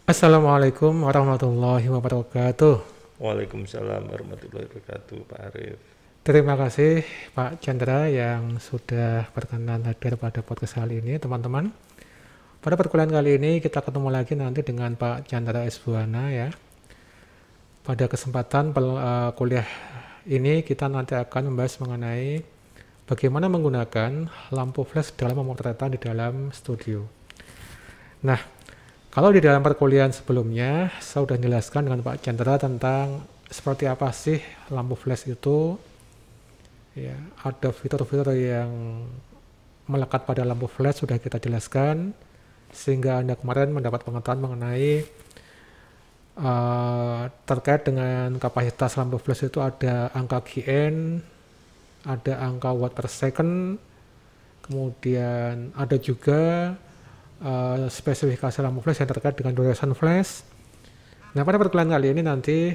Assalamualaikum warahmatullahi wabarakatuh. Waalaikumsalam warahmatullahi wabarakatuh, Pak Arif. Terima kasih Pak Chandra yang sudah berkenan hadir pada podcast kali ini, teman-teman. Pada perkuliahan kali ini kita ketemu lagi nanti dengan Pak Chandra Esbuana ya. Pada kesempatan kuliah ini kita nanti akan membahas mengenai bagaimana menggunakan lampu flash dalam pemotretan di dalam studio. Nah, kalau di dalam perkuliahan sebelumnya, saya sudah jelaskan dengan Pak Chandra tentang seperti apa sih lampu flash itu. Ya, ada fitur-fitur yang melekat pada lampu flash sudah kita jelaskan, sehingga Anda kemarin mendapat pengetahuan mengenai terkait dengan kapasitas lampu flash itu ada angka GN, ada angka watt per second, kemudian ada juga spesifikasi lampu flash yang terkait dengan duration flash. Nah, pada perkuliahan kali ini nanti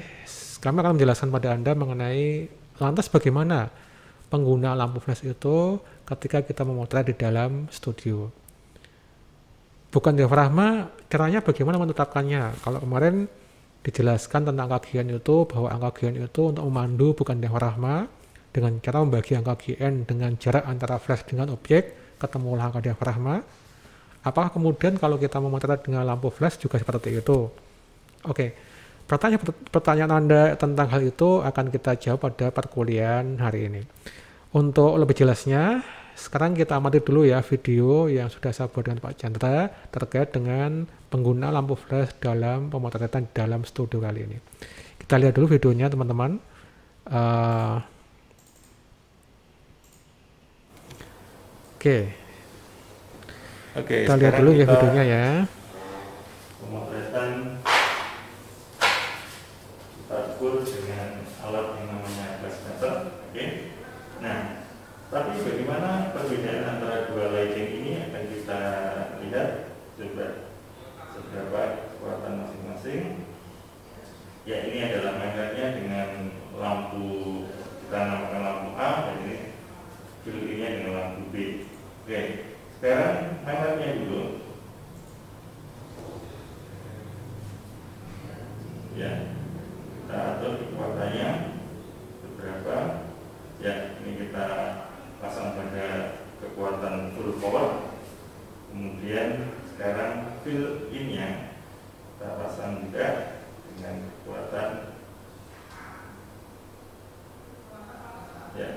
kami akan menjelaskan pada Anda mengenai lantas bagaimana pengguna lampu flash itu ketika kita memotret di dalam studio. Bukan diafragma, caranya bagaimana menetapkannya. Kalau kemarin dijelaskan tentang angka GN itu, bahwa angka GN itu untuk memandu bukan diafragma, dengan cara membagi angka GN dengan jarak antara flash dengan objek, ketemulah angka diafragma. Apakah kemudian kalau kita memotret dengan lampu flash juga seperti itu? Oke, pertanyaan Anda tentang hal itu akan kita jawab pada perkuliahan hari ini. Untuk lebih jelasnya, sekarang kita amati dulu ya video yang sudah saya buat dengan Pak Chandra terkait dengan pengguna lampu flash dalam pemotretan dalam studio kali ini. Kita lihat dulu videonya teman-teman. Oke. Oke, Kita lihat sekarang dulu ya kita videonya ya. pemotretan kita ukur dengan alat yang namanya flash meter. Oke. Nah, tapi bagaimana perbedaan antara dua lighting ini akan kita lihat. Coba seberapa kekuatan masing-masing. Ya, ini adalah mainannya dengan lampu, kita namakan lampu A, dan ini filternya dengan lampu B. Oke, sekarang mainannya dulu. Ya, kita atur kekuatannya beberapa. Ya, ini kita pasang pada kekuatan full power. Kemudian sekarang fill in-nya kita pasang juga dengan kekuatan, ya,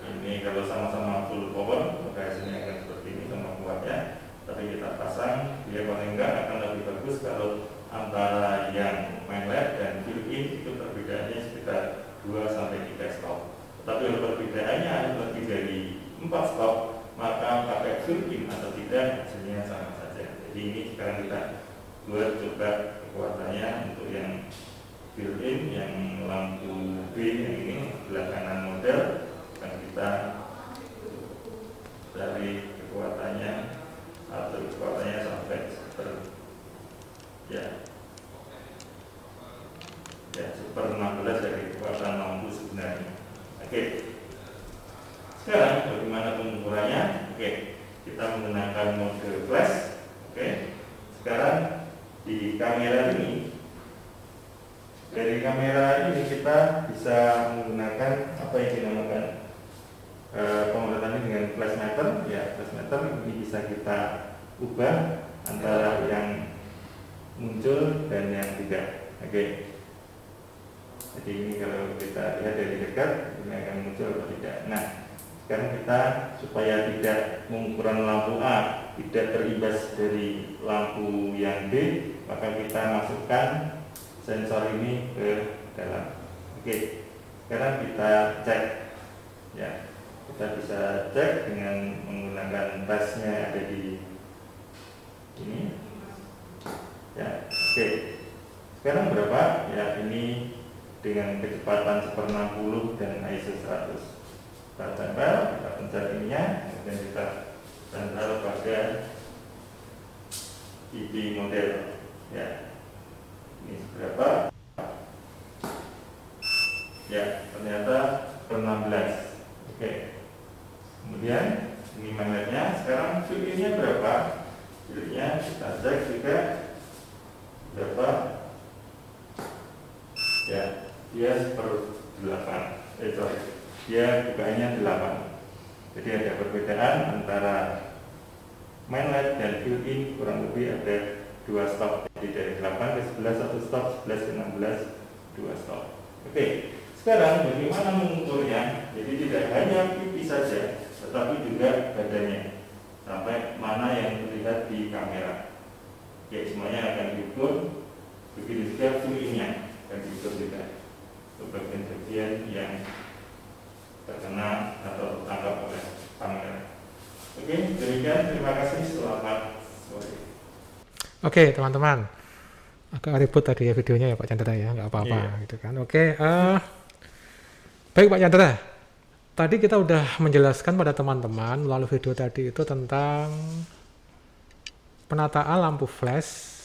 ini kalau sama-sama full power maka hasilnya akan seperti ini sama kuatnya. Tapi kita pasang, dia paling enggak akan lebih bagus kalau antara yang main LED dan fill in itu perbedaannya sekitar 2-3 stop. Tapi kalau perbedaannya lebih dari 4 stop, maka pakai fill in atau tidak hasilnya sama saja. Jadi ini sekarang kita buat coba kekuatannya untuk yang fill in, yang lampu B yang ini sebelah kanan model, akan kita dari kekuatannya atau kekuatannya sampai ya 1/16 dari kekuatan lampu sebenarnya. Oke. Sekarang bagaimana pengukurannya? Oke, kita menggunakan mode flash. Oke. Sekarang di kamera ini, dari kamera ini kita bisa menggunakan apa yang dinamakan pemotretan dengan flash meter. Ya, flash meter ini bisa kita ubah antara yang muncul dan yang tidak. Oke. Jadi ini kalau kita lihat dari dekat, ini akan muncul atau tidak. Nah, sekarang kita supaya tidak pengukuran lampu A tidak terimbas dari lampu yang B, maka kita masukkan sensor ini ke dalam. Oke, sekarang kita cek. Ya, kita bisa cek dengan menggunakan tesnya yang ada di ini. Ya, oke. Sekarang berapa? Ya, ini dengan kecepatan 1/60 dan ISO 100. Kita tempel, kita pencet ininya, kemudian kita tempel pada ID model. Ya, ini berapa? Ya, ternyata 16. Oke. Kemudian ini magnetnya. Sekarang fill-nya berapa? Fill-nya kita cek juga. berapa? Ya, dia 1/8. Dia bukaannya 8. Jadi ada perbedaan antara main light dan fill-in, kurang lebih ada 2 stop. Jadi dari 8 ke 11 1 stop, 11 ke 16 2 stop. Oke, sekarang bagaimana mengukurnya? Jadi tidak hanya pipi saja, tetapi juga badannya, sampai mana yang terlihat di kamera. Oke, semuanya akan diukur. Begitu juga fill-in-nya akan diukur juga untuk bagian-bagian yang terkena atau tertangkap oleh kamera. Oke, demikian. Terima kasih. Selamat sore. Oke, teman-teman. Agak ribut tadi ya videonya ya Pak Chandra ya, nggak apa-apa gitu kan. Oke, baik Pak Chandra. Tadi kita udah menjelaskan pada teman-teman melalui video tadi itu tentang penataan lampu flash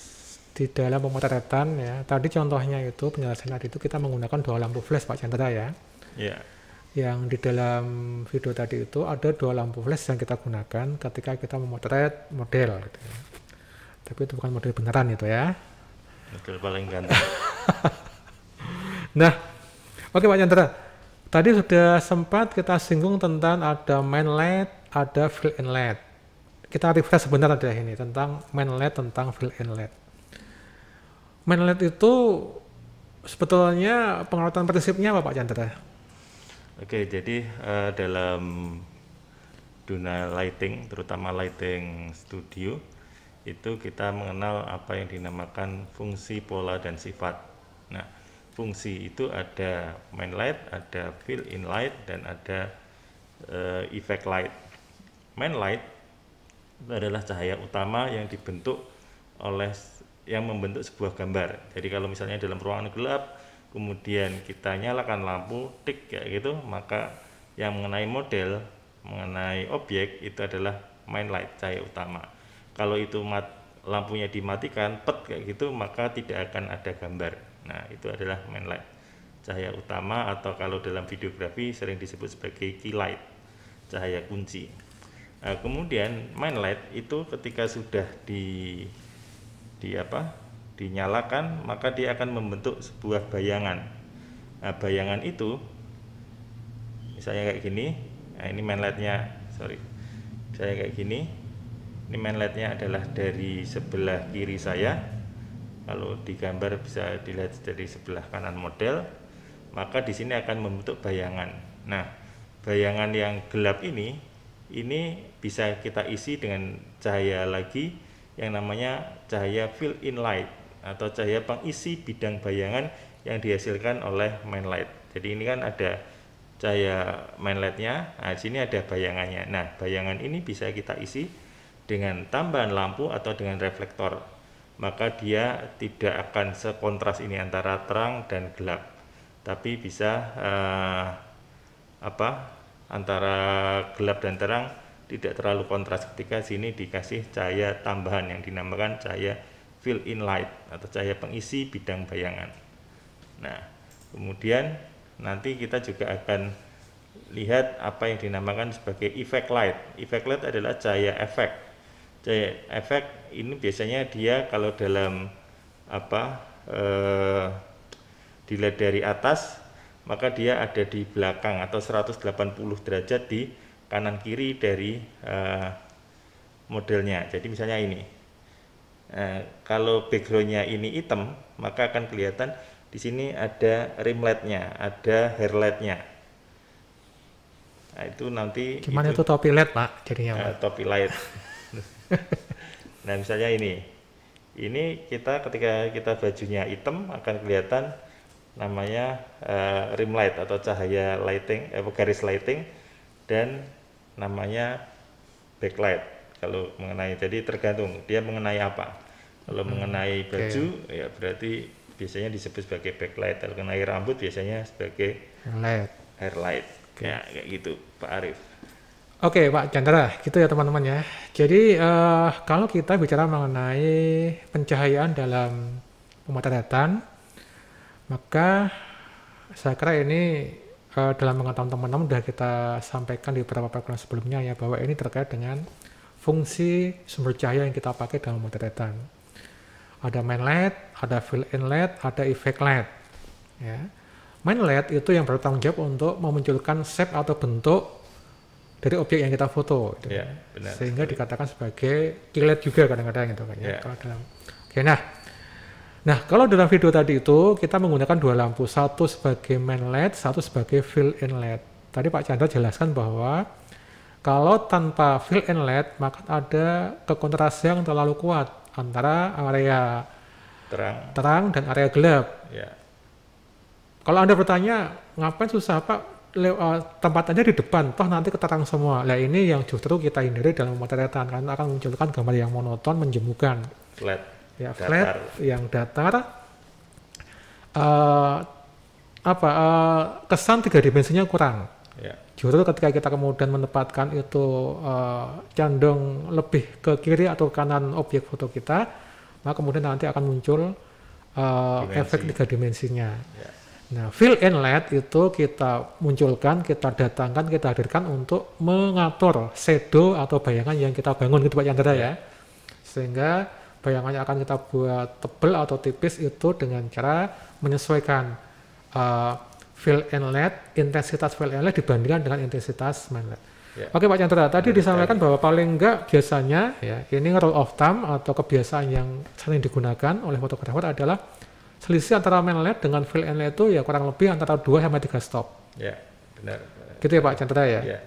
di dalam pemotretan ya. Tadi contohnya itu penjelasan tadi itu kita menggunakan 2 lampu flash Pak Chandra ya. Iya. Yang di dalam video tadi itu ada 2 lampu flash yang kita gunakan ketika kita memotret model gitu ya. Tapi itu bukan model beneran itu ya. Model paling ganteng. Nah, oke Pak Chandra. Tadi sudah sempat kita singgung tentang ada main light, ada fill-in light. Kita refresh sebentar aja ini tentang main light, tentang fill-in light. Main light itu sebetulnya pengarutan prinsipnya apa Pak Chandra? Oke, jadi dalam dunia lighting, terutama lighting studio, itu kita mengenal apa yang dinamakan fungsi, pola, dan sifat. Nah, fungsi itu ada main light, ada fill-in light, dan ada effect light. Main light adalah cahaya utama yang dibentuk oleh yang membentuk sebuah gambar. Jadi kalau misalnya dalam ruangan gelap, kemudian kita nyalakan lampu tik kayak gitu, maka yang mengenai model, mengenai objek itu adalah main light, cahaya utama. Kalau itu lampunya dimatikan, pet kayak gitu, maka tidak akan ada gambar. Nah, itu adalah main light, cahaya utama, atau kalau dalam videografi sering disebut sebagai key light, cahaya kunci. Nah, kemudian main light itu ketika sudah dinyalakan, maka dia akan membentuk sebuah bayangan. Nah, bayangan itu misalnya kayak gini. Nah, ini main lightnya, misalnya kayak gini. Ini main lightnya adalah dari sebelah kiri saya. Kalau digambar bisa dilihat dari sebelah kanan model. Maka di sini akan membentuk bayangan. Nah, bayangan yang gelap ini bisa kita isi dengan cahaya lagi yang namanya cahaya fill-in light atau cahaya pengisi bidang bayangan yang dihasilkan oleh main light. Jadi ini kan ada cahaya main lightnya, nah di sini ada bayangannya. Nah, bayangan ini bisa kita isi dengan tambahan lampu atau dengan reflektor. Maka dia tidak akan sekontras ini antara terang dan gelap, tapi bisa antara gelap dan terang tidak terlalu kontras ketika sini dikasih cahaya tambahan yang dinamakan cahaya fill-in light atau cahaya pengisi bidang bayangan. Nah, kemudian nanti kita juga akan lihat apa yang dinamakan sebagai effect light. Effect light adalah cahaya efek. Cahaya efek ini biasanya dia kalau dalam dilihat dari atas, maka dia ada di belakang atau 180 derajat di kanan kiri dari modelnya. Jadi misalnya ini, kalau backgroundnya ini hitam, maka akan kelihatan di sini ada rim lightnya, ada hair lightnya. Nah, itu nanti. Gimana itu topi LED Pak jadinya? Topi light. Nah, misalnya ini kita ketika kita bajunya hitam akan kelihatan namanya rim light atau cahaya lighting, garis lighting, dan namanya backlight. Kalau mengenai, jadi tergantung dia mengenai apa. Kalau mengenai baju ya berarti biasanya disebut sebagai backlight. Kalau mengenai rambut biasanya sebagai hair light. Ya kayak gitu Pak Arif. Oke Pak Chandra, gitu ya teman-teman ya. Jadi kalau kita bicara mengenai pencahayaan dalam pemotretan, maka saya kira ini dalam pengetahuan teman-teman sudah kita sampaikan di beberapa perkuliahan sebelumnya ya, bahwa ini terkait dengan fungsi sumber cahaya yang kita pakai dalam pemotretan. Ada main LED, ada fill-in LED, ada effect LED. Ya. Main LED itu yang bertanggung jawab untuk memunculkan shape atau bentuk dari objek yang kita foto. Gitu. Ya, benar. Sehingga dikatakan sebagai key LED juga kadang-kadang gitu kan. Ya. Kalau dalam, oke, nah kalau dalam video tadi itu kita menggunakan dua lampu, satu sebagai main LED, satu sebagai fill-in LED. Tadi Pak Chandra jelaskan bahwa kalau tanpa fill-in LED maka ada kekontrasan yang terlalu kuat antara area terang dan area gelap. Ya. Kalau Anda bertanya, ngapain susah Pak, tempatnya di depan, toh nanti keterang semua. Nah ini yang justru kita hindari dalam pemotretan, karena akan memunculkan gambar yang monoton, menjemukan. Flat. Ya, datar. flat, yang datar. Kesan tiga dimensinya kurang. Ya. Justru ketika kita kemudian menempatkan itu condong lebih ke kiri atau kanan objek foto kita, maka kemudian nanti akan muncul efek tiga dimensinya. Ya. Nah, fill-in LED itu kita munculkan, kita datangkan, kita hadirkan untuk mengatur shadow atau bayangan yang kita bangun gitu Pak Chandra ya. Sehingga bayangannya akan kita buat tebal atau tipis itu dengan cara menyesuaikan fill-in LED, intensitas fill-in LED dibandingkan dengan intensitas main LED. Ya. Oke Pak Chandra, tadi disampaikan bahwa paling enggak biasanya ya, ini rule of thumb atau kebiasaan yang sering digunakan oleh fotografer adalah selisih antara main LED dengan fill-in LED itu ya kurang lebih antara 2 sampai 3 stop. Ya, benar. Gitu ya Pak Chandra ya. Ya.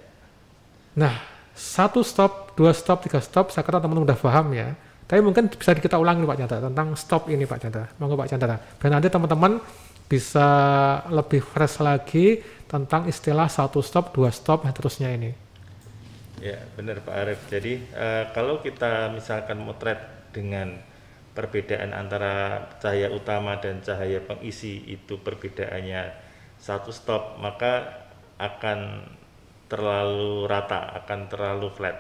Nah, 1 stop, 2 stop, 3 stop, saya kira teman-teman udah paham ya. Tapi mungkin bisa kita ulangi Pak Chandra tentang stop ini Pak Chandra. Monggo Pak Chandra. Dan nanti teman-teman bisa lebih fresh lagi tentang istilah 1 stop, 2 stop, dan terusnya ini. Ya, benar Pak Arief. Jadi kalau kita misalkan motret dengan perbedaan antara cahaya utama dan cahaya pengisi itu perbedaannya 1 stop, maka akan terlalu rata, akan terlalu flat.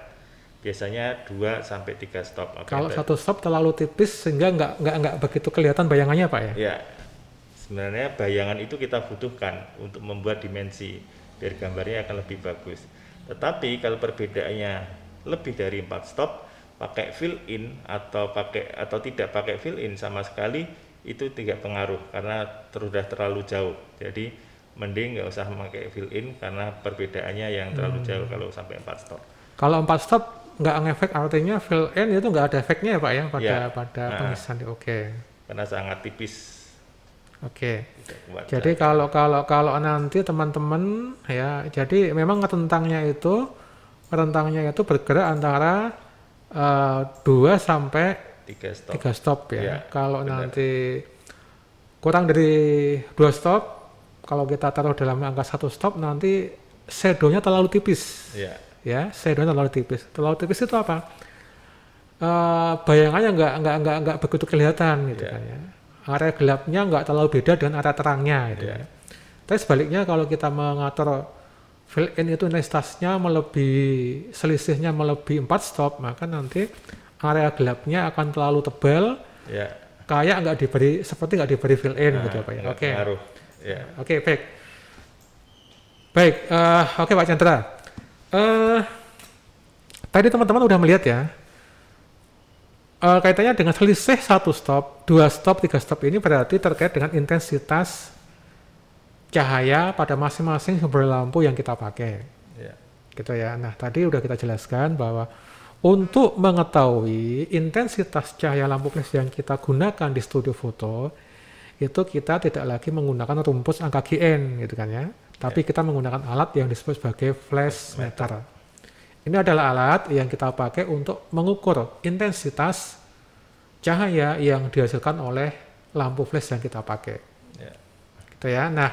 Biasanya 2 sampai 3 stop. Kalau 1 stop terlalu tipis sehingga nggak begitu kelihatan bayangannya Pak ya? Ya, sebenarnya bayangan itu kita butuhkan untuk membuat dimensi biar gambarnya akan lebih bagus. Tetapi kalau perbedaannya lebih dari 4 stop, pakai fill-in atau tidak pakai fill-in sama sekali itu tidak pengaruh karena sudah terlalu jauh. Jadi mending nggak usah memakai fill-in karena perbedaannya yang terlalu jauh kalau sampai 4 stop. Kalau 4 stop nggak ngefek, artinya fill-in itu nggak ada efeknya ya Pak ya pada pengisian. Oke. Karena sangat tipis. Oke. Jadi kalau nanti teman-teman ya, jadi memang rentangnya itu bergerak antara 2 sampai 3 stop ya. Ya, kalau benar. Nanti kurang dari 2 stop, kalau kita taruh dalam angka 1 stop nanti shadow-nya terlalu tipis. Ya, shadow-nya terlalu tipis. Terlalu tipis itu apa? Bayangannya nggak begitu kelihatan gitu kan ya. Area gelapnya nggak terlalu beda dengan area terangnya gitu ya. Tapi sebaliknya kalau kita mengatur fill-in itu intensitasnya selisihnya melebihi 4 stop, maka nanti area gelapnya akan terlalu tebal, kayak nggak diberi fill-in gitu Pak ya. Oke. Oke, baik. Oke Pak Chandra. Tadi teman-teman udah melihat ya, kaitannya dengan selisih 1 stop, 2 stop, 3 stop ini berarti terkait dengan intensitas cahaya pada masing-masing sumber lampu yang kita pakai. Gitu ya. Nah, tadi udah kita jelaskan bahwa untuk mengetahui intensitas cahaya lampu flash yang kita gunakan di studio foto, itu kita tidak lagi menggunakan rumpus angka GN gitu kan ya. Tapi kita menggunakan alat yang disebut sebagai flash meter. Ini adalah alat yang kita pakai untuk mengukur intensitas cahaya yang dihasilkan oleh lampu flash yang kita pakai. Gitu ya. Nah,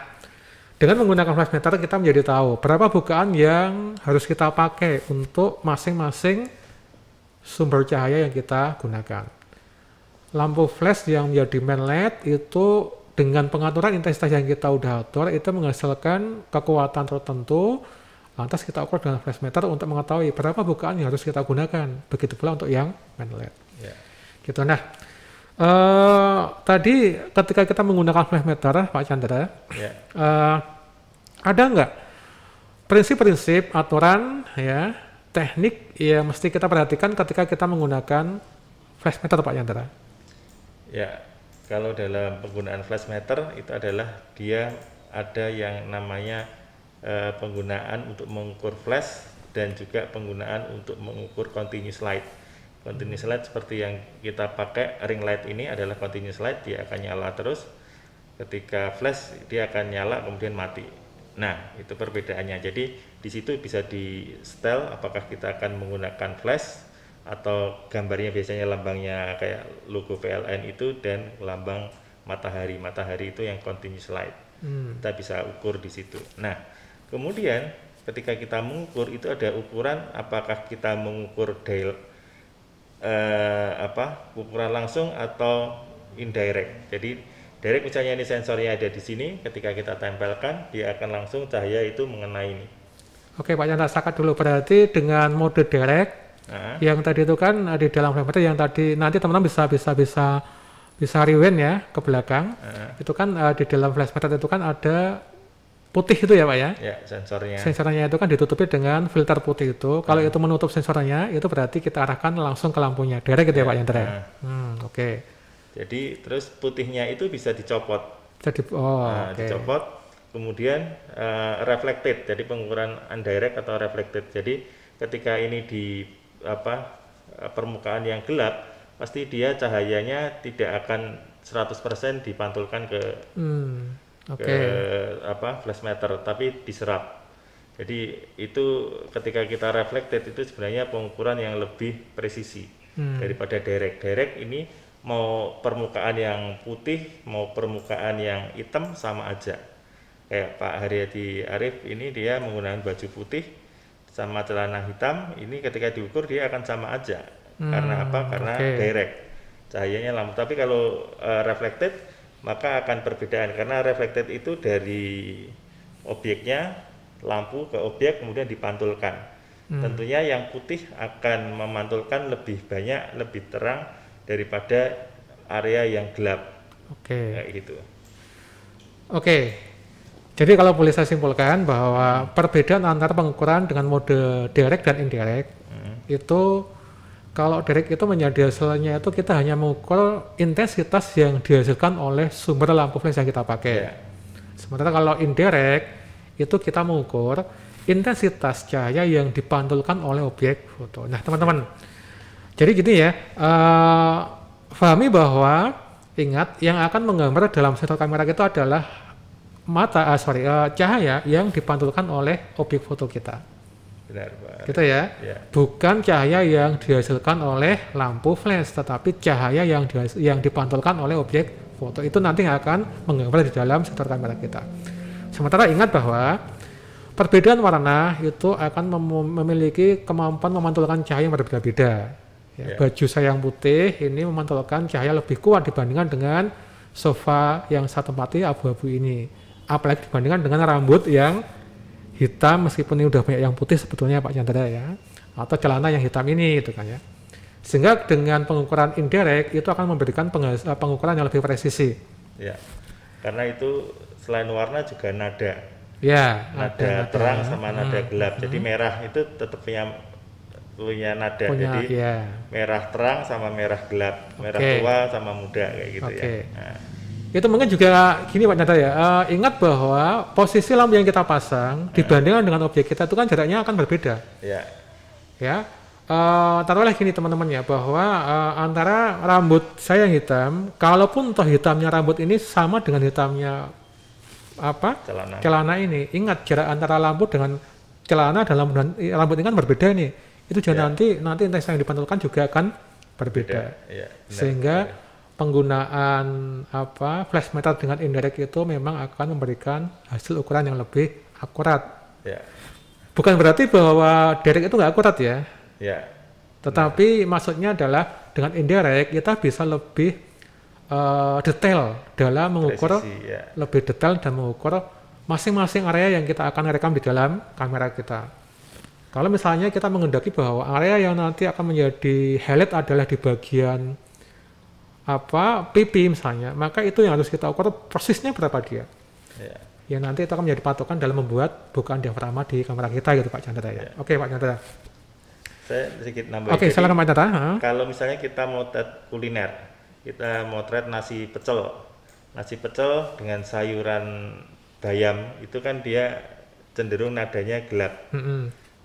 dengan menggunakan flash meter kita menjadi tahu berapa bukaan yang harus kita pakai untuk masing-masing sumber cahaya yang kita gunakan. Lampu flash yang menjadi main LED itu dengan pengaturan intensitas yang kita udah atur itu menghasilkan kekuatan tertentu. Lantas kita ukur dengan flash meter untuk mengetahui berapa bukaan yang harus kita gunakan. Begitu pula untuk yang main LED. Gitu. Nah, tadi ketika kita menggunakan flash meter, Pak Chandra, ada nggak prinsip-prinsip aturan ya teknik yang mesti kita perhatikan ketika kita menggunakan flash meter, Pak Chandra? Ya, kalau dalam penggunaan flash meter itu adalah dia ada yang namanya penggunaan untuk mengukur flash dan juga penggunaan untuk mengukur continuous light. Continuous light seperti yang kita pakai ring light ini adalah continuous light, dia akan nyala terus. Ketika flash dia akan nyala kemudian mati. Nah, itu perbedaannya. Jadi di situ bisa di setel apakah kita akan menggunakan flash atau gambarnya biasanya lambangnya kayak logo PLN itu dan lambang matahari. Matahari itu yang continuous light. Kita bisa ukur di situ. Nah, kemudian ketika kita mengukur itu ada ukuran apakah kita mengukur ukuran langsung atau indirect. Jadi direct misalnya ini sensornya ada di sini, ketika kita tempelkan dia akan langsung cahaya itu mengenai ini. Oke Pak Chandra, sakat dulu. Berarti dengan mode direct yang tadi itu kan di dalam flash meter yang tadi nanti teman-teman bisa rewind ya ke belakang. Itu kan di dalam flash meter itu kan ada putih itu ya Pak ya? Ya, sensornya. Sensornya itu kan ditutupi dengan filter putih itu. Kalau itu menutup sensornya, itu berarti kita arahkan langsung ke lampunya. Direct gitu ya Pak Chandra? Oke. Jadi terus putihnya itu bisa dicopot. Jadi, dicopot, kemudian reflected. Jadi pengukuran indirect atau reflected. Jadi ketika ini di permukaan yang gelap, pasti dia cahayanya tidak akan 100% dipantulkan ke flash meter, tapi diserap. Jadi itu ketika kita reflected itu sebenarnya pengukuran yang lebih presisi daripada direct. Direct ini mau permukaan yang putih mau permukaan yang hitam sama aja. Kayak Pak Haryadi Arif ini dia menggunakan baju putih sama celana hitam, ini ketika diukur dia akan sama aja. Karena apa? Karena direct cahayanya lampu. Tapi kalau reflected maka akan perbedaan karena reflected itu dari objeknya lampu ke objek kemudian dipantulkan. Tentunya yang putih akan memantulkan lebih banyak, lebih terang daripada area yang gelap. Kayak gitu. Jadi kalau boleh saya simpulkan bahwa perbedaan antara pengukuran dengan mode direct dan indirect itu kalau direct itu menjadi hasilnya itu kita hanya mengukur intensitas yang dihasilkan oleh sumber lampu flash yang kita pakai. Sementara kalau indirect itu kita mengukur intensitas cahaya yang dipantulkan oleh objek foto. Nah teman-teman, jadi gini ya, pahami bahwa ingat yang akan menggambar dalam sensor kamera itu adalah cahaya yang dipantulkan oleh objek foto kita. Benar, Pak. Gitu ya. Bukan cahaya yang dihasilkan oleh lampu flash, tetapi cahaya yang dipantulkan oleh objek foto itu nanti akan menggambar di dalam sensor kamera kita. Sementara ingat bahwa perbedaan warna itu akan memiliki kemampuan memantulkan cahaya yang berbeda-beda. Baju saya yang putih ini memantulkan cahaya lebih kuat dibandingkan dengan sofa yang saya tempati abu-abu ini. Apalagi dibandingkan dengan rambut yang hitam, meskipun ini udah banyak yang putih sebetulnya Pak Chandra ya, atau celana yang hitam ini gitu kan ya. Sehingga dengan pengukuran indirect itu akan memberikan pengukuran yang lebih presisi. Ya, karena itu selain warna juga nada. Nada terang sama nada gelap. Jadi merah itu tetap punya nada. Jadi merah terang sama merah gelap, merah tua sama muda kayak gitu ya. Nah. Itu mungkin juga gini Pak Chandra ya, ingat bahwa posisi lampu yang kita pasang dibandingkan dengan objek kita itu kan jaraknya akan berbeda. Taruhlah gini teman-teman ya, bahwa antara rambut saya yang hitam, kalaupun toh hitamnya rambut ini sama dengan hitamnya celana ini, ingat jarak antara lampu dengan celana dan rambut ini kan berbeda nih. Itu juga nanti intensitas yang dipantulkan juga akan berbeda. Sehingga penggunaan flash meter dengan indirect itu memang akan memberikan hasil ukuran yang lebih akurat. Bukan berarti bahwa direct itu nggak akurat ya. Tetapi maksudnya adalah dengan indirect kita bisa lebih detail dalam mengukur, lebih detail dan mengukur masing-masing area yang kita akan rekam di dalam kamera kita. Kalau misalnya kita menghendaki bahwa area yang nanti akan menjadi highlight adalah di bagian pipi misalnya, maka itu yang harus kita ukur persisnya berapa dia. Ya nanti itu akan menjadi patokan dalam membuat bukaan diafragma di kamera kita gitu Pak Chandra ya. Oke Pak Chandra. Saya sedikit nambah. Silakan Pak Chandra. Kalau misalnya kita mau tes kuliner, kita motret nasi pecel. Nasi pecel dengan sayuran bayam itu kan dia cenderung nadanya gelap.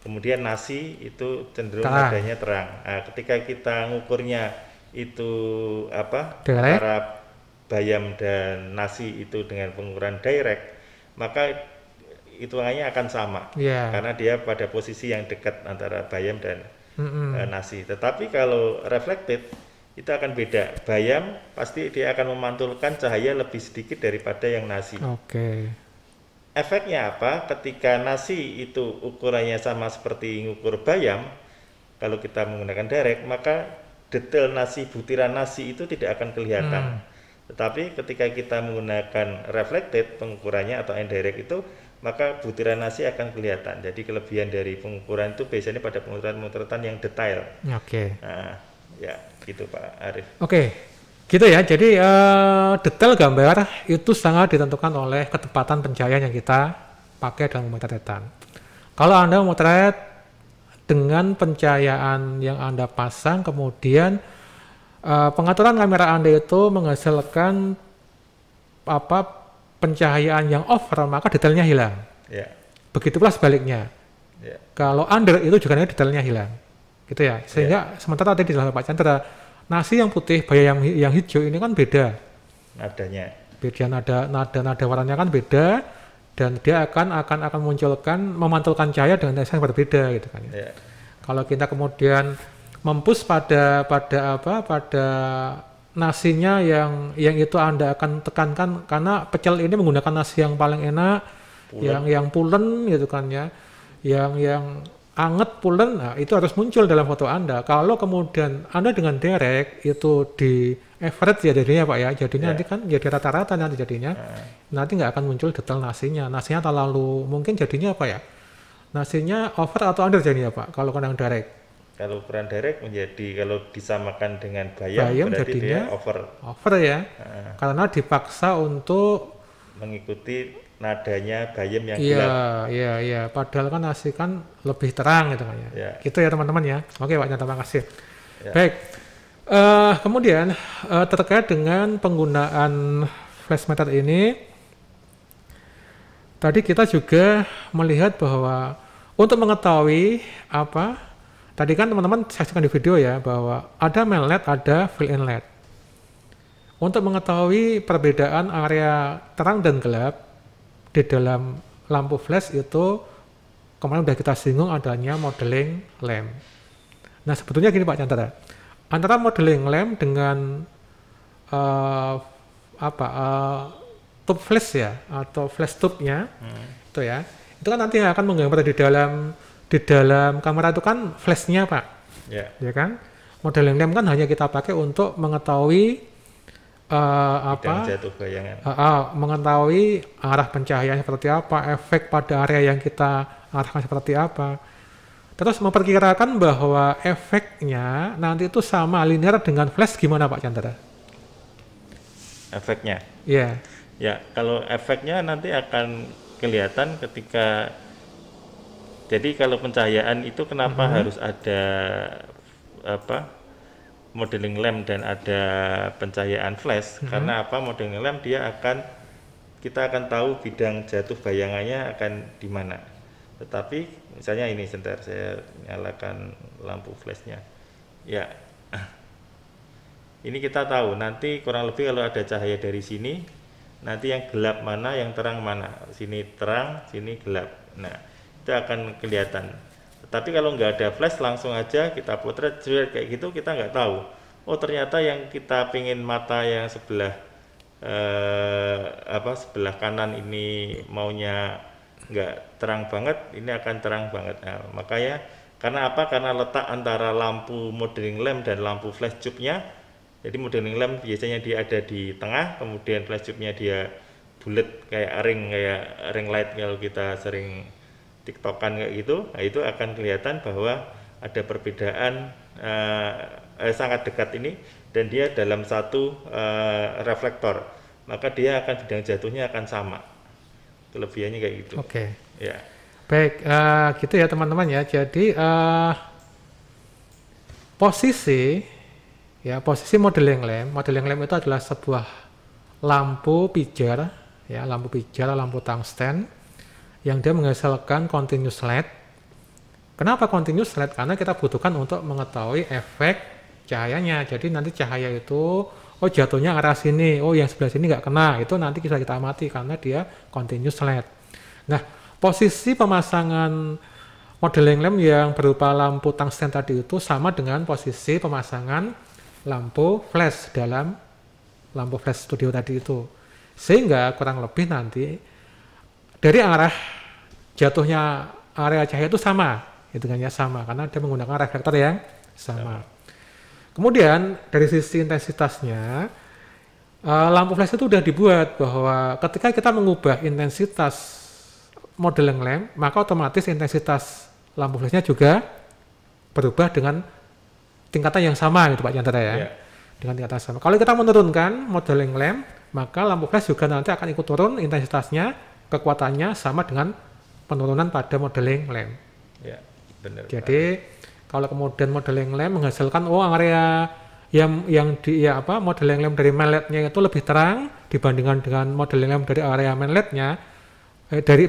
Kemudian nasi itu cenderung nadanya terang. Nah, ketika kita ngukurnya itu antara bayam dan nasi itu dengan pengukuran direct, maka hitungannya akan sama karena dia pada posisi yang dekat antara bayam dan nasi. Tetapi kalau reflected itu akan beda. Bayam pasti dia akan memantulkan cahaya lebih sedikit daripada yang nasi. Efeknya apa? Ketika nasi itu ukurannya sama seperti ngukur bayam, kalau kita menggunakan direct, maka detail nasi, butiran nasi itu tidak akan kelihatan. Tetapi ketika kita menggunakan reflected pengukurannya atau indirect itu, maka butiran nasi akan kelihatan. Jadi kelebihan dari pengukuran itu biasanya pada pemotretan yang detail. Nah, ya gitu Pak Arif. Gitu ya. Jadi detail gambar itu sangat ditentukan oleh ketepatan pencahayaan yang kita pakai dalam pemotretan. Kalau Anda memotret dengan pencahayaan yang Anda pasang, kemudian pengaturan kamera Anda itu menghasilkan pencahayaan yang over, maka detailnya hilang. Begitupun sebaliknya. Kalau under itu juga detailnya hilang. Gitu ya. Sehingga sementara tadi di Pak Chandra, nasi yang putih, bayam yang hijau ini kan beda. Nadanya. Beda nada warnanya kan beda, dan dia akan memantulkan cahaya dengan yang berbeda gitu kan. Kalau kita kemudian mempush pada nasinya yang itu Anda akan tekankan, karena pecel ini menggunakan nasi yang paling enak, yang pulen gitu kan ya, yang anget pulen. Nah, itu harus muncul dalam foto Anda. Kalau kemudian Anda dengan direct itu di average ya jadinya Pak ya, jadinya nanti kan jadi rata-rata nanti jadinya, nanti nggak akan muncul detail nasinya terlalu, mungkin jadinya apa ya, nasinya over atau under jadinya Pak kalau kena direct. Kalau ukuran direct menjadi, kalau disamakan dengan bayam berarti dia over ya, karena dipaksa untuk mengikuti nadanya bayam yang gelap. Iya. Padahal kan nasi kan lebih terang gitu kan ya. Gitu ya teman-teman ya. Oke Pak, terima kasih. Baik. Kemudian terkait dengan penggunaan flash method ini, tadi kita juga melihat bahwa untuk mengetahui tadi kan teman-teman saksikan di video ya, bahwa ada main LED, ada fill-in LED. Untuk mengetahui perbedaan area terang dan gelap di dalam lampu flash itu, kemarin sudah kita singgung adanya modeling lamp. Nah sebetulnya gini Pak Chandra, antara modeling lamp dengan tube flash ya, atau flash tube-nya itu ya, itu kan nanti akan menggambar di dalam kamera itu kan flashnya Pak, ya kan. Modeling lamp kan hanya kita pakai untuk mengetahui jatuh bayangan, mengetahui arah pencahayaan seperti apa, efek pada area yang kita arahkan seperti apa. Terus memperkirakan bahwa efeknya nanti itu sama linear dengan flash, gimana Pak Chandra? Efeknya? Ya, kalau efeknya nanti akan kelihatan ketika, jadi kalau pencahayaan itu kenapa harus ada modeling lamp dan ada pencahayaan flash? Karena modeling lamp kita akan tahu bidang jatuh bayangannya akan di mana. Tetapi misalnya ini, sebentar saya nyalakan lampu flashnya. Ini kita tahu nanti kurang lebih kalau ada cahaya dari sini, nanti yang gelap mana, yang terang mana. Sini terang, sini gelap. Nah, itu akan kelihatan. Tapi kalau nggak ada flash, langsung aja kita potret kayak gitu, kita nggak tahu. Oh ternyata yang kita pengen mata yang sebelah sebelah kanan ini maunya nggak terang banget, ini akan terang banget. Nah, makanya karena karena letak antara lampu modeling lamp dan lampu flash tube-nya. Jadi modeling lamp biasanya dia ada di tengah, kemudian flash tube-nya dia bulat kayak ring light kalau kita sering tiktokan kayak gitu. Nah, itu akan kelihatan bahwa ada perbedaan sangat dekat ini, dan dia dalam satu reflektor, maka dia akan bidang jatuhnya akan sama. Kelebihannya kayak gitu. Ya. Baik, gitu ya teman-teman ya. Jadi posisi Ya, posisi modeling lamp itu adalah sebuah lampu pijar, ya, lampu tungsten yang dia menghasilkan continuous light. Kenapa continuous light? Karena kita butuhkan untuk mengetahui efek cahayanya. Jadi nanti cahaya itu, oh jatuhnya arah sini, oh yang sebelah sini nggak kena, itu nanti bisa kita amati karena dia continuous light. Nah, posisi pemasangan modeling lamp yang berupa lampu tungsten tadi itu sama dengan posisi pemasangan lampu flash dalam lampu flash studio tadi itu, sehingga kurang lebih nanti dari arah jatuhnya area cahaya itu sama, hitungannya sama karena dia menggunakan reflektor yang sama. Kemudian dari sisi intensitasnya, lampu flash itu sudah dibuat bahwa ketika kita mengubah intensitas modeling lamp, maka otomatis intensitas lampu flashnya juga berubah dengan tingkatan yang sama gitu Pak Chandra ya. Yeah. Dengan tingkatan sama. Kalau kita menurunkan modeling lamp, maka lampu flash juga nanti akan ikut turun intensitasnya, kekuatannya sama dengan penurunan pada modeling lamp. Ya, benar. Jadi kalau kemudian modeling lamp menghasilkan area yang di modeling lamp dari main LED-nya itu lebih terang dibandingkan dengan modeling lamp dari area main LED-nya,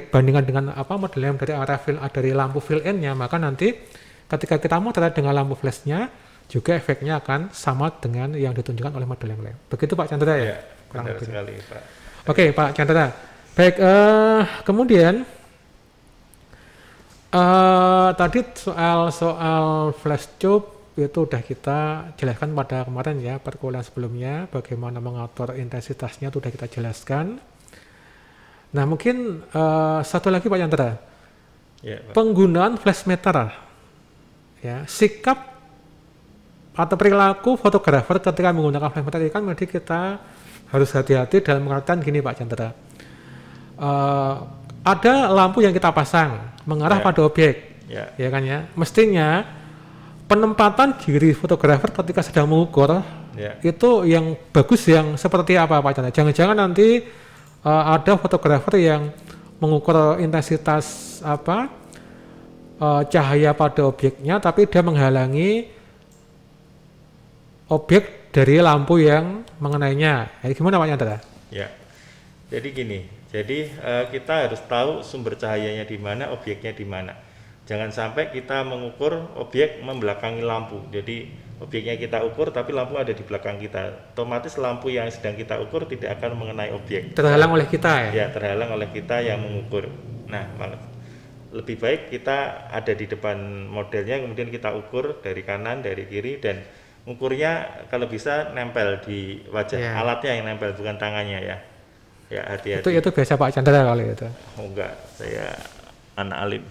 bandingkan dengan modeling lamp dari area dari lampu fill-in-nya, maka nanti ketika kita motret dengan lampu flash-nya juga efeknya akan sama dengan yang ditunjukkan oleh modeling lamp. Begitu Pak Chandra ya? Benar sekali Pak. Oke Pak Chandra. Baik, kemudian tadi soal flash tube itu udah kita jelaskan pada kemarin ya, perkuliahan sebelumnya, bagaimana mengatur intensitasnya itu udah kita jelaskan. Nah mungkin satu lagi Pak Chandra, Pak. Penggunaan flash meter, ya, sikap atau perilaku fotografer ketika menggunakan flash meter kan berarti kita harus hati-hati dalam pengertian gini Pak Chandra. Ada lampu yang kita pasang mengarah pada objek, ya kan ya. Mestinya penempatan diri fotografer ketika sedang mengukur itu yang bagus yang seperti apa Pak Chandra. Jangan-jangan nanti ada fotografer yang mengukur intensitas cahaya pada objeknya, tapi dia menghalangi objek dari lampu yang mengenainya. Jadi gimana Pak Chandra? Ya, jadi gini. Jadi kita harus tahu sumber cahayanya di mana, objeknya di mana. Jangan sampai kita mengukur objek membelakangi lampu. Jadi objeknya kita ukur tapi lampu ada di belakang kita. Otomatis lampu yang sedang kita ukur tidak akan mengenai objek. Terhalang oleh kita ya? Ya, terhalang oleh kita yang mengukur. Nah, lebih baik kita ada di depan modelnya, kemudian kita ukur dari kanan, dari kiri, dan ukurnya kalau bisa nempel di wajah, alatnya yang nempel, bukan tangannya ya. Ya, hati-hati. Itu biasa Pak Chandra kali itu. Oh enggak, saya anak alim.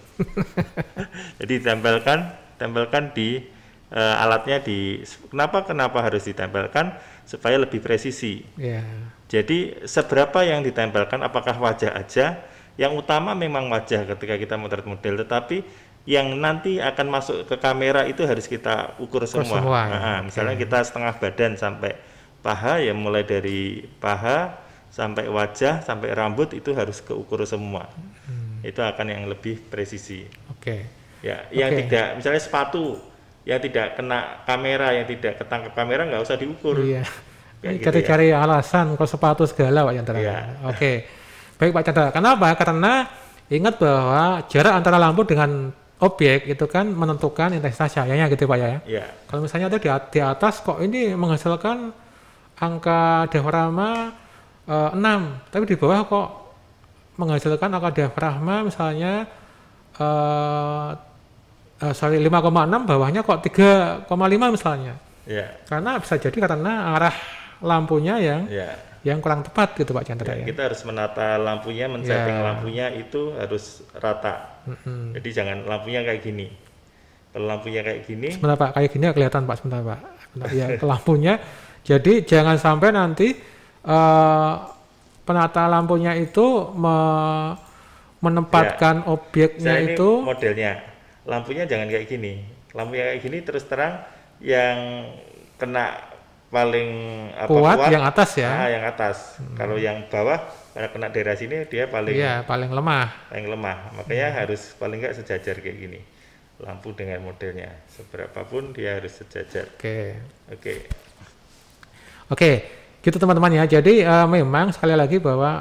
Jadi tempelkan di alatnya di. Kenapa harus ditempelkan? Supaya lebih presisi. Jadi seberapa yang ditempelkan, apakah wajah aja? Yang utama memang wajah ketika kita motret model, tetapi yang nanti akan masuk ke kamera itu harus kita ukur semua. Misalnya kita setengah badan sampai paha, ya mulai dari paha sampai wajah sampai rambut itu harus keukur semua. Itu akan yang lebih presisi. Ya, yang tidak, misalnya sepatu yang tidak kena kamera, yang tidak ketangkap kamera nggak usah diukur. Kita cari alasan kalau sepatu segala Pak Chandra. Baik Pak Chandra. Kenapa? Karena ingat bahwa jarak antara lampu dengan objek itu kan menentukan intensitas cahayanya gitu Pak ya. Kalau misalnya ada di atas kok ini menghasilkan angka diafragma 6, tapi di bawah kok menghasilkan angka diafragma misalnya 5,6, bawahnya kok 3,5 misalnya. Karena bisa jadi karena arah lampunya yang kurang tepat gitu Pak Chandra. Kita harus menata lampunya, men-setting lampunya itu harus rata. Jadi jangan lampunya kayak gini. Kalau lampunya kayak gini. Sebentar Pak, kayak gini kelihatan Pak, sebentar Pak. Ya, lampunya. Jadi jangan sampai nanti penata lampunya itu menempatkan objeknya itu. Modelnya, lampunya jangan kayak gini. Lampunya kayak gini terus terang yang kena paling kuat yang atas ya. Yang atas. Kalau yang bawah karena kena daerah sini dia paling lemah. Makanya harus paling enggak sejajar kayak gini. Lampu dengan modelnya seberapapun dia harus sejajar. Oke. Oke, gitu teman-teman ya. Jadi memang sekali lagi bahwa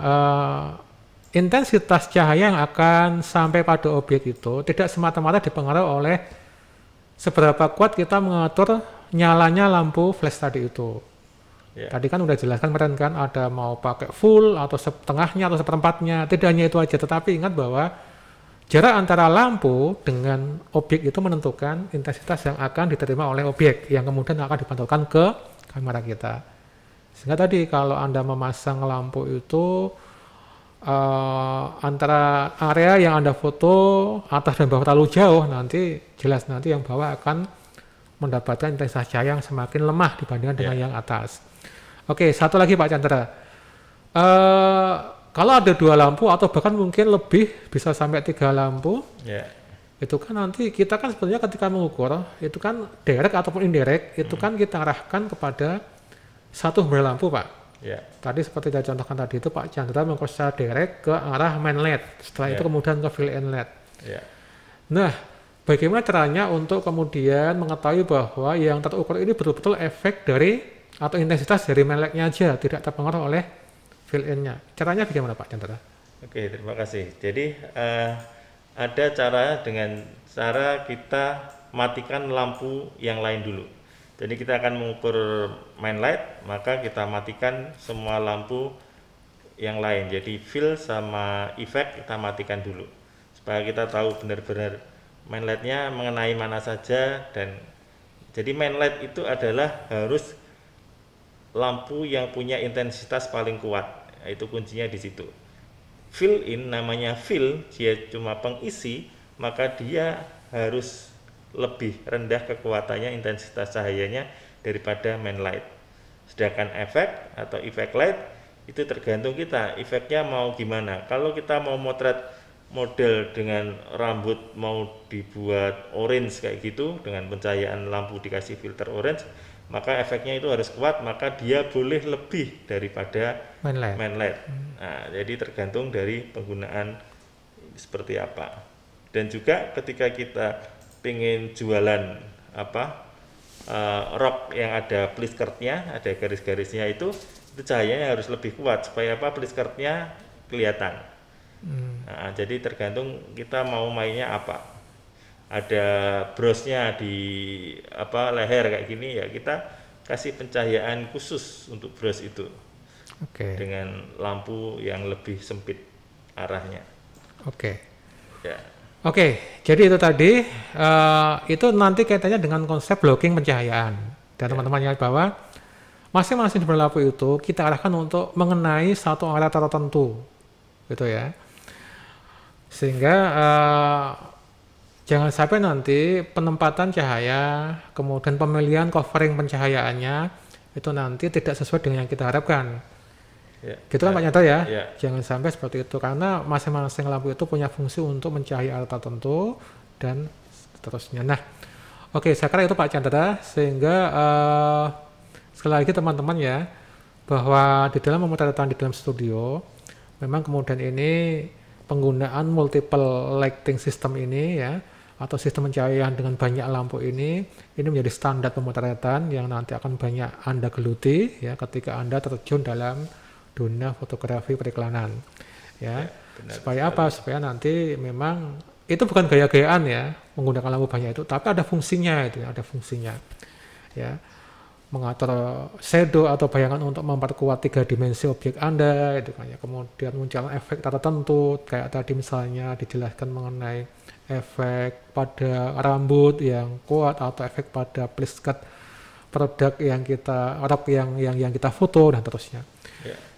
intensitas cahaya yang akan sampai pada objek itu tidak semata-mata dipengaruhi oleh seberapa kuat kita mengatur nyalanya lampu flash tadi itu. Tadi kan udah jelaskan kemarin kan, ada mau pakai full atau setengahnya atau seperempatnya, tidak hanya itu aja, tetapi ingat bahwa jarak antara lampu dengan objek itu menentukan intensitas yang akan diterima oleh objek yang kemudian akan dipantulkan ke kamera kita. Sehingga tadi kalau Anda memasang lampu itu antara area yang Anda foto atas dan bawah terlalu jauh, nanti jelas nanti yang bawah akan mendapatkan intensitas cahaya yang semakin lemah dibandingkan dengan yang atas. Oke, satu lagi Pak Chandra. Kalau ada 2 lampu atau bahkan mungkin lebih, bisa sampai 3 lampu, itu kan nanti kita kan sebenarnya ketika mengukur, itu kan direct ataupun indirect, itu kan kita arahkan kepada satu sumber lampu Pak. Tadi seperti saya contohkan tadi itu Pak Chandra mengukur secara direct ke arah main LED, setelah itu kemudian ke fill-in LED. Nah, bagaimana caranya untuk kemudian mengetahui bahwa yang terukur ini betul-betul efek dari atau intensitas dari main LED-nya aja, tidak terpengaruh oleh fill-in-nya. Caranya bagaimana Pak Chandra? Oke, terima kasih. Jadi ada cara dengan cara kita matikan lampu yang lain dulu. Jadi kita akan mengukur main light, maka kita matikan semua lampu yang lain. Jadi fill sama effect kita matikan dulu, supaya kita tahu benar-benar main light-nya mengenai mana saja. Dan jadi main light itu adalah harus lampu yang punya intensitas paling kuat, itu kuncinya di situ. Fill in, namanya fill, dia cuma pengisi, maka dia harus lebih rendah kekuatannya, intensitas cahayanya daripada main light. Sedangkan efek atau effect light itu tergantung kita, efeknya mau gimana. Kalau kita mau motret model dengan rambut mau dibuat orange kayak gitu, dengan pencahayaan lampu dikasih filter orange, maka efeknya itu harus kuat, maka dia boleh lebih daripada main LED. Nah, jadi tergantung dari penggunaan seperti apa. Dan juga ketika kita pengen jualan rok yang ada pliskirtnya, ada garis-garisnya, itu cahayanya harus lebih kuat supaya pliskirtnya kelihatan. Nah, jadi tergantung kita mau mainnya apa. Ada brosnya di leher kayak gini, ya kita kasih pencahayaan khusus untuk bros itu. Dengan lampu yang lebih sempit arahnya. Jadi itu tadi itu nanti kaitannya dengan konsep blocking pencahayaan. Dan teman-teman ingat bahwa masing-masing sumber lampu itu kita arahkan untuk mengenai satu area tertentu, gitu ya. Sehingga jangan sampai nanti penempatan cahaya, kemudian pemilihan covering pencahayaannya itu nanti tidak sesuai dengan yang kita harapkan. Gitu kan Pak Chandra ya? Jangan sampai seperti itu, karena masing-masing lampu itu punya fungsi untuk mencahayai area tertentu dan seterusnya. Nah, saya kira itu Pak Chandra, sehingga sekali lagi teman-teman ya, bahwa di dalam pemotretan di dalam studio, memang kemudian ini penggunaan multiple lighting system ini ya, atau sistem pencahayaan dengan banyak lampu ini menjadi standar pemotretan yang nanti akan banyak Anda geluti ya ketika Anda terjun dalam dunia fotografi periklanan ya. Supaya apa? Supaya nanti memang itu bukan gaya-gayaan ya menggunakan lampu banyak itu, tapi ada fungsinya, itu ada fungsinya ya, mengatur shadow atau bayangan untuk memperkuat 3 dimensi objek Anda itu kan ya. Kemudian muncul efek tertentu kayak tadi misalnya dijelaskan mengenai efek pada rambut yang kuat atau efek pada pliskirt produk yang kita kita foto dan terusnya.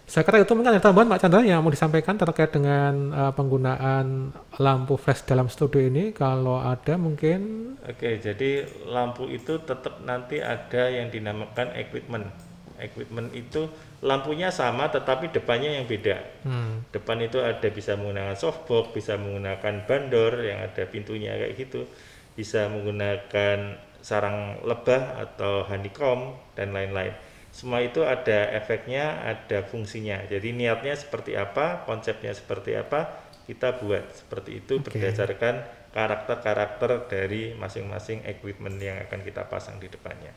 Saya kira itu mungkin ada tambahan Pak Chandra yang mau disampaikan terkait dengan penggunaan lampu flash dalam studio ini, kalau ada mungkin. Jadi lampu itu tetap nanti ada yang dinamakan equipment. Equipment itu lampunya sama tetapi depannya yang beda. Depan itu ada bisa menggunakan softbox, bisa menggunakan bandor yang ada pintunya kayak gitu, bisa menggunakan sarang lebah atau honeycomb dan lain-lain. Semua itu ada efeknya, ada fungsinya. Jadi niatnya seperti apa, konsepnya seperti apa, kita buat seperti itu berdasarkan karakter-karakter dari masing-masing equipment yang akan kita pasang di depannya.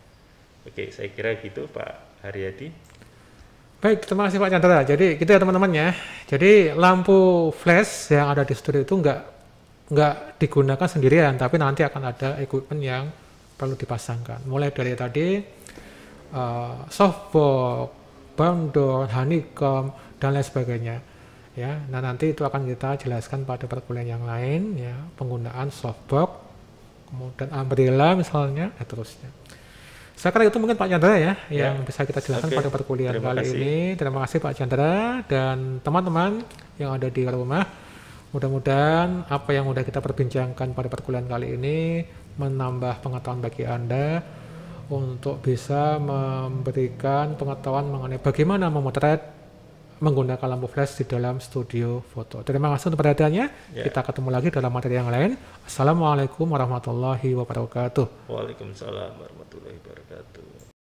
Saya kira gitu Pak Haryadi. Baik, terima kasih Pak Chandra. Jadi gitu ya teman-teman ya. Jadi lampu flash yang ada di studio itu nggak digunakan sendirian, tapi nanti akan ada equipment yang perlu dipasangkan. Mulai dari tadi softbox, boundon, honeycomb dan lain sebagainya. Ya, nah nanti itu akan kita jelaskan pada perkuliahan yang lain ya, penggunaan softbox, kemudian umbrella misalnya, dan terusnya. Saya kira itu mungkin Pak Chandra ya, yang bisa kita jelaskan pada perkuliahan kali ini. Terima kasih Pak Chandra dan teman-teman yang ada di rumah. Mudah-mudahan apa yang sudah kita perbincangkan pada perkuliahan kali ini menambah pengetahuan bagi Anda untuk bisa memberikan pengetahuan mengenai bagaimana memotret menggunakan lampu flash di dalam studio foto. Terima kasih untuk perhatiannya. Kita ketemu lagi dalam materi yang lain. Assalamualaikum warahmatullahi wabarakatuh. Waalaikumsalam warahmatullahi wabarakatuh.